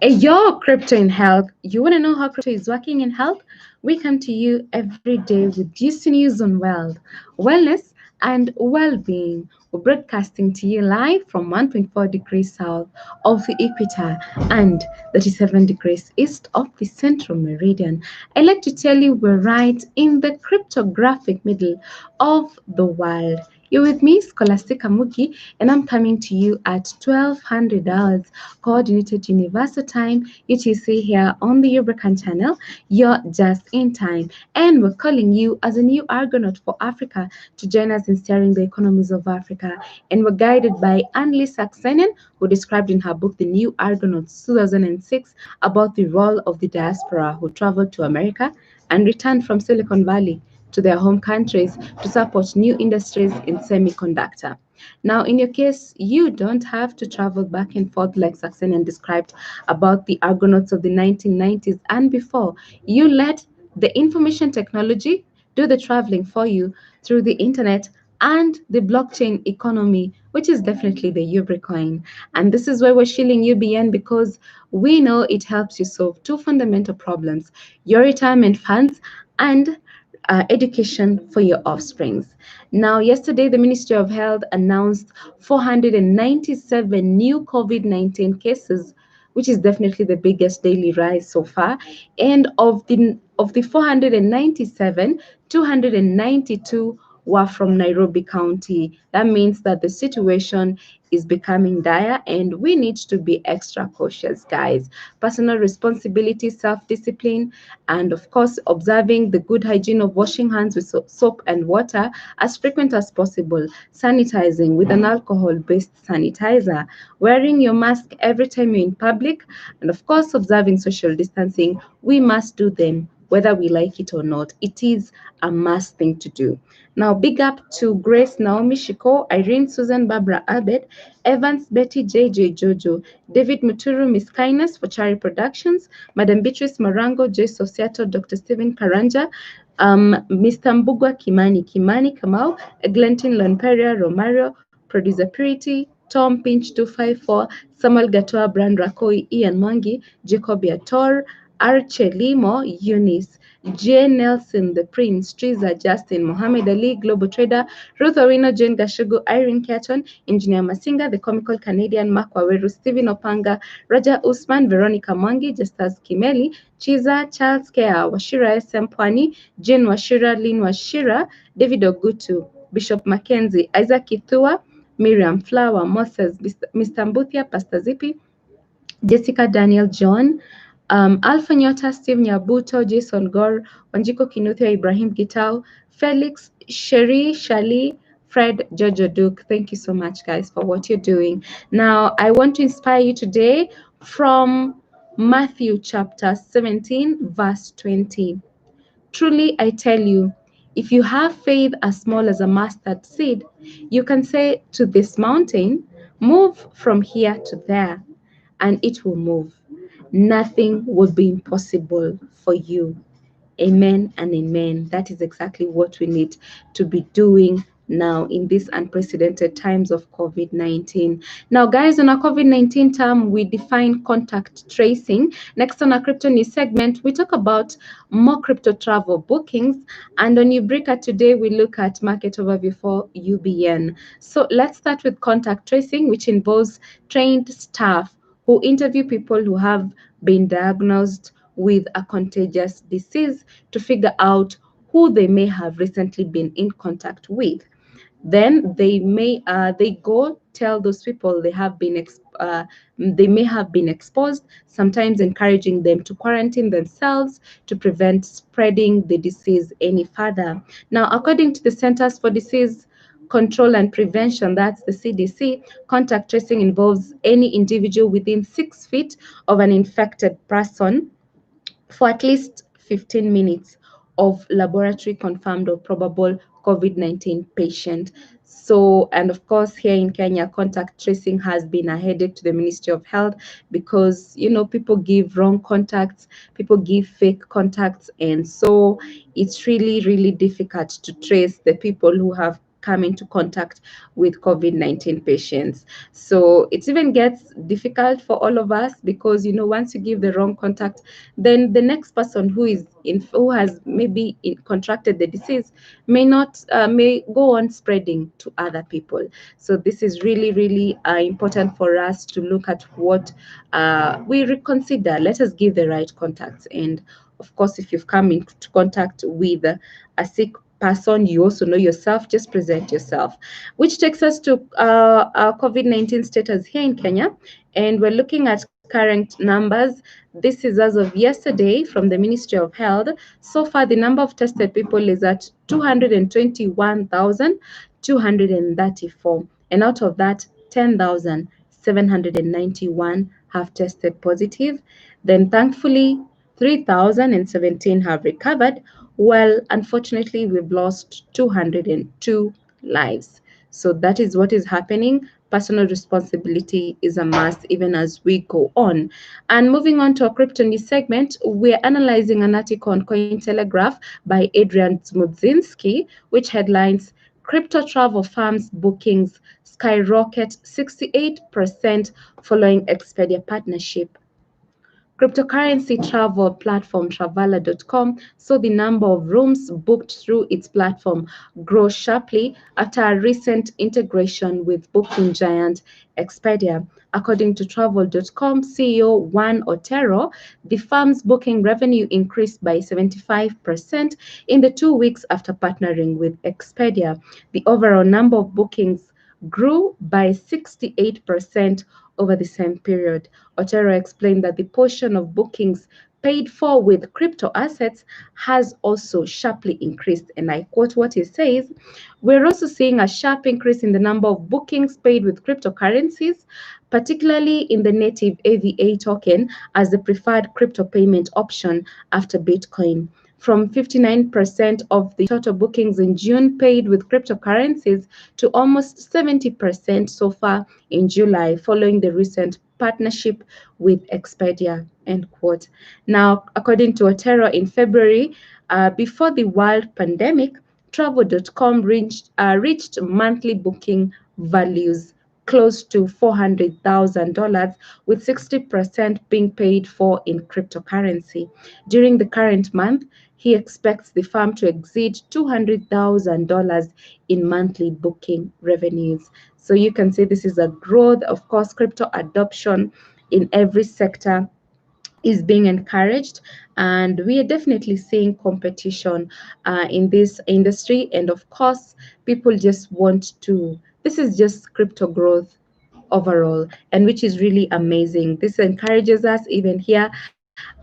Hey, yo, crypto in health. You want to know how crypto is working in health? We come to you every day with juicy news on wealth, wellness, and well-being. We're broadcasting to you live from 1.4 degrees south of the equator and 37 degrees east of the central meridian. I like to tell you we're right in the cryptographic middle of the world. You're with me, Scholastica Muki, and I'm coming to you at 1200 hours Coordinated Universal Time, UTC here on the Ubricoin channel. You're just in time. And we're calling you as a new argonaut for Africa to join us in steering the economies of Africa. And we're guided by Annlee Saxenian, who described in her book, The New Argonauts 2006, about the role of the diaspora who traveled to America and returned from Silicon Valley to their home countries to support new industries in semiconductor. Now, in your case, you don't have to travel back and forth like Saxenian described about the argonauts of the 1990s and before. You let the information technology do the traveling for you through the internet and the blockchain economy, which is definitely the Ubricoin. And this is why we're shilling UBN because we know it helps you solve two fundamental problems: your retirement funds and education for your offsprings. Now, yesterday, the Ministry of Health announced 497 new COVID-19 cases, which is definitely the biggest daily rise so far. And of the 497, 292 were from Nairobi County. That means that the situation is becoming dire and we need to be extra cautious, guys. Personal responsibility, self-discipline, and of course, observing the good hygiene of washing hands with soap and water as frequent as possible, sanitizing with an alcohol-based sanitizer, wearing your mask every time you're in public, and of course, observing social distancing. We must do them whether we like it or not. It is a must thing to do. Now, big up to Grace, Naomi Shiko, Irene, Susan, Barbara Abed, Evans, Betty, JJ, Jojo, David Muturu, Miss Kindness for Chari Productions, Madam Beatrice Marango, J. Sosiato, Dr. Stephen Karanja, Mr. Mbugwa Kimani, Kimani Kamau, Eglantin Lonperia, Romario, Producer Purity, Tom Pinch 254, Samuel Gatoa, Brand Rakoi, Ian Mwangi, Jacob Yator, Arche Limo, Eunice, J. Nelson, The Prince, Triza, Justin, Mohammed Ali, Global Trader, Ruth Owino, Jane Gashugu, Irene Keaton, Engineer Masinga, The Comical Canadian, Mark Waweru, Stephen Opanga, Raja Usman, Veronica Mwangi, Justus Kimeli, Chiza, Charles Kea, Washira SM Pwani, Jane Washira, Lynn Washira, David Ogutu, Bishop Mackenzie, Isaac Ithua, Miriam Flower, Moses, Mr. Mbuthia, Pastor Zippy, Jessica Daniel John, Alpha Nyota, Steve Nyabuto, Jason Gore, Wanjiko Kinuthia, Ibrahim Gitau, Felix, Sherry, Shali, Fred, Jojo Duke. Thank you so much, guys, for what you're doing. Now, I want to inspire you today from Matthew chapter 17, verse 20. Truly, I tell you, if you have faith as small as a mustard seed, you can say to this mountain, move from here to there, and it will move. Nothing will be impossible for you. Amen and amen. That is exactly what we need to be doing now in these unprecedented times of COVID-19. Now, guys, on our COVID-19 term, we define contact tracing. Next on our crypto news segment, we talk about more crypto travel bookings. And on Ubrica today, we look at market overview for UBN. So let's start with contact tracing, which involves trained staff who interview people who have been diagnosed with a contagious disease to figure out who they may have recently been in contact with. Then they go tell those people they may have been exposed, sometimes encouraging them to quarantine themselves to prevent spreading the disease any further. Now, according to the Centers for Disease Control and Prevention, that's the CDC, contact tracing involves any individual within 6 feet of an infected person for at least 15 minutes of laboratory confirmed or probable COVID-19 patient. So, and of course, here in Kenya, contact tracing has been a headache to the Ministry of Health because, people give wrong contacts, people give fake contacts. And so it's really, really difficult to trace the people who have come into contact with COVID-19 patients. So it even gets difficult for all of us because, once you give the wrong contact, then the next person who has maybe contracted the disease may go on spreading to other people. So this is really, really important for us to look at what we reconsider. Let us give the right contacts. And of course, if you've come into contact with a sick person, you also know yourself, just present yourself. Which takes us to our COVID-19 status here in Kenya. And we're looking at current numbers. This is as of yesterday from the Ministry of Health. So far, the number of tested people is at 221,234. And out of that, 10,791 have tested positive. Then, thankfully, 3,017 have recovered. Well, unfortunately, we've lost 202 lives. So that is what is happening. Personal responsibility is a must even as we go on. And moving on to our crypto news segment, we're analyzing an article on Cointelegraph by Adrian Zmudzinski, which headlines Crypto travel firms bookings skyrocket 68% following Expedia partnership. Cryptocurrency travel platform Travala.com saw the number of rooms booked through its platform grow sharply after a recent integration with booking giant Expedia. According to Travel.com CEO Juan Otero, the firm's booking revenue increased by 75% in the 2 weeks after partnering with Expedia. The overall number of bookings grew by 68% over the same period. Otero explained that the portion of bookings paid for with crypto assets has also sharply increased. And I quote what he says: "We're also seeing a sharp increase in the number of bookings paid with cryptocurrencies, particularly in the native AVA token as the preferred crypto payment option after Bitcoin. From 59% of the total bookings in June paid with cryptocurrencies to almost 70% so far in July, following the recent partnership with Expedia." End quote. Now, according to Otero, in February, before the world pandemic, Travel.com reached monthly booking values close to $400,000, with 60% being paid for in cryptocurrency. During the current month, he expects the firm to exceed $200,000 in monthly booking revenues. So you can see this is a growth. Of course, crypto adoption in every sector is being encouraged, and we are definitely seeing competition in this industry. And of course, people just want to, this is just crypto growth overall, and which is really amazing. This encourages us even here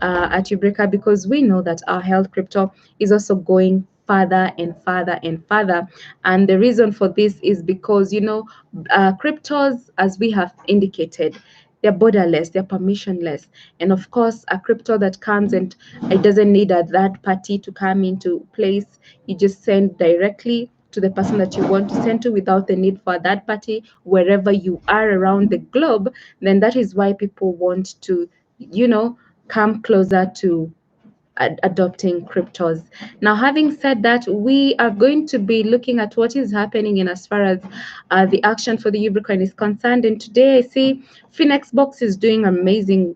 at Ubrica, because we know that our health crypto is also going further and further and further. And the reason for this is because, cryptos, as we have indicated, they're borderless, they're permissionless. And of course, a crypto that comes and it doesn't need a third party to come into place. You just send directly to the person that you want to send to without the need for that party wherever you are around the globe. Then that is why people want to, come closer to adopting cryptos. Now, having said that, we are going to be looking at what is happening in as far as the action for the Ubricoin is concerned. And today I see Phoenix Box is doing amazing,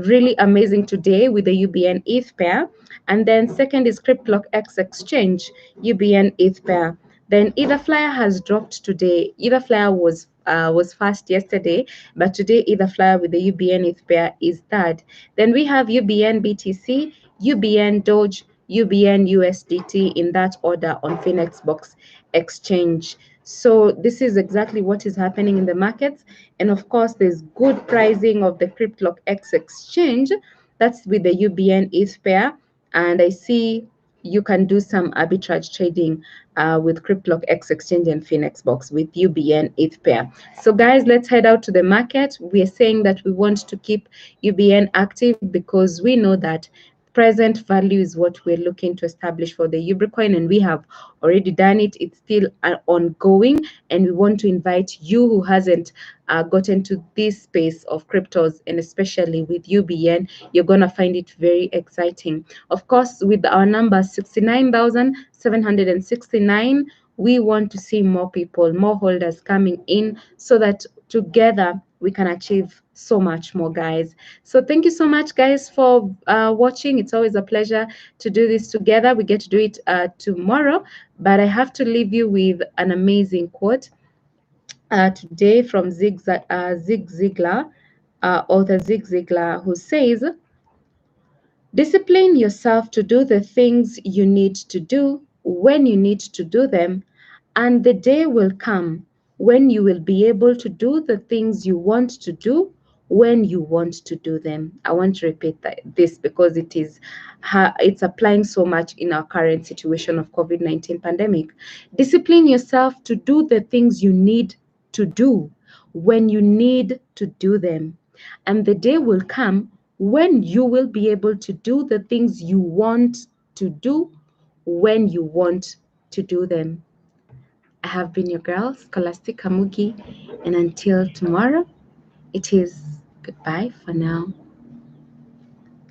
really amazing today with the UBN ETH pair. And then second is CryptLock X Exchange, UBN ETH pair. Then Etherflyer has dropped today. Etherflyer was first yesterday, but today Etherflyer with the UBN ETH pair is third. Then we have UBN BTC, UBN Doge, UBN USDT in that order on Phoenix Box Exchange. So this is exactly what is happening in the markets. And of course, there's good pricing of the CryptLock X Exchange. That's with the UBN ETH pair. And I see you can do some arbitrage trading with CryptLock X Exchange and Phoenix Box with UBN ETH pair. So guys, let's head out to the market. We are saying that we want to keep UBN active because we know that present value is what we're looking to establish for the Ubricoin, and we have already done it. It's still ongoing, and we want to invite you who hasn't gotten to this space of cryptos, and especially with UBN, you're gonna find it very exciting. Of course, with our number 69,769, We want to see more people, more holders coming in so that together we can achieve so much more, guys. So thank you so much, guys, for watching. It's always a pleasure to do this together. We get to do it tomorrow, but I have to leave you with an amazing quote today from Zig Ziglar, author Zig Ziglar, who says, "Discipline yourself to do the things you need to do when you need to do them, and the day will come when you will be able to do the things you want to do when you want to do them." I want to repeat this because it's applying so much in our current situation of COVID-19 pandemic. Discipline yourself to do the things you need to do when you need to do them, and the day will come when you will be able to do the things you want to do when you want to do them. I have been your girl, Scholastic Kamugi, and until tomorrow, it is goodbye for now.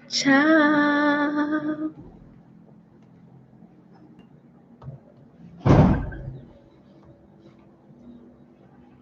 Ciao.